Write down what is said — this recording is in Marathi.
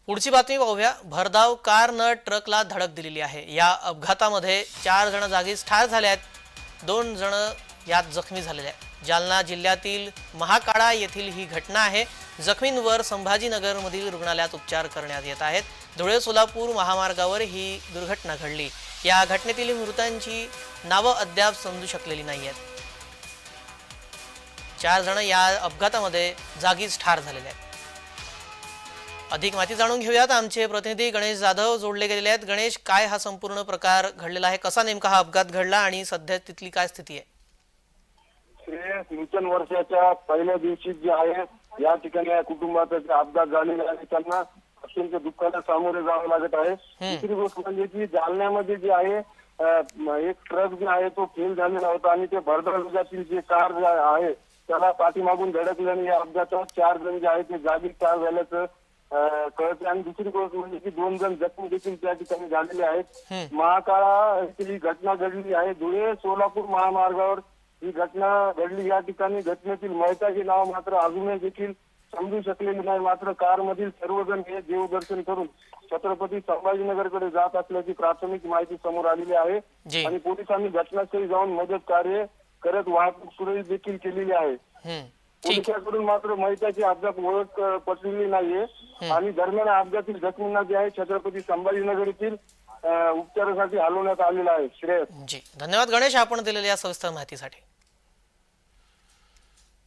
पुढची बातमी पाहूया। भरधाव कारनं ट्रकला धडक दिलेली आहे। या अपघातामध्ये 4 जण जागीच ठार झाले आहेत, 2 जण यात जखमी झालेले आहेत। जालना जिल्ह्यातील महाकाळा येथील ही घटना आहे। जखमींवर संभाजीनगरमधील रुग्णालयात उपचार करण्यात येत आहेत। धुळे सोलापूर महामार्गावर ही दुर्घटना घडली। या घटनेतील मृतांची नावे अद्याप समजू शकलेली नाहीत। 4 जण या अपघातामध्ये जागीच ठार झालेले आहेत। अधिक माहिती जाणून घेऊयात। आमचे प्रतिनिधी गणेश जाधव जोडले गेलेले आहेत। गणेश, काय हा संपूर्ण प्रकार घडलेला आहे? कसा नेमका हा अपघात घडला आणि सध्या तिथली काय स्थिती आहे? नूतन वर्षाच्या पहिल्या दिवशी जे आहे या ठिकाणी या कुटुंबाचा अपघात झालेला आहे, त्यांना अत्यंत दुःखाला सामोरे जावं लागत आहे। दुसरी गोष्ट म्हणजे की जालन्यामध्ये जे आहे एक ट्रक जे आहे तो फेल झालेला होता आणि ते भरधाव वेगातील जे कार जे आहे त्याला पाठीमागून धडकल्याने या अपघातात 4 जण जे आहेत ते जागीच ठार झाल्याचं कळते। आणि दुसरी गोष्ट म्हणजे की 2 जण जखमी देखील त्या ठिकाणी झालेले आहेत। महाकाळा येथील ही घटना घडली आहे। धुळे सोलापूर महामार्गावर ही घटना घडली। या ठिकाणी घटनेतील मयताचे नाव मात्र अजूनही देखील समजू शकलेले नाही। मात्र कारमधील सर्वजण हे देवदर्शन करून छत्रपती संभाजीनगरकडे जात असल्याची प्राथमिक माहिती समोर आलेली आहे आणि पोलिसांनी घटनास्थळी जाऊन मदत कार्य करत वाहतूक सुरळीत देखील केलेली आहे। पोलिसांकडून मात्र मयताची अद्याप ओळख पटलेली नाहीये आणि दरम्यान अपघातील जखमींना जे आहे छत्रपती संभाजीनगर येथील उपचारासाठी हलवण्यात आलेलं आहे। श्रेयस जी, धन्यवाद गणेश, आपण दिलेल्या या सविस्तर माहितीसाठी।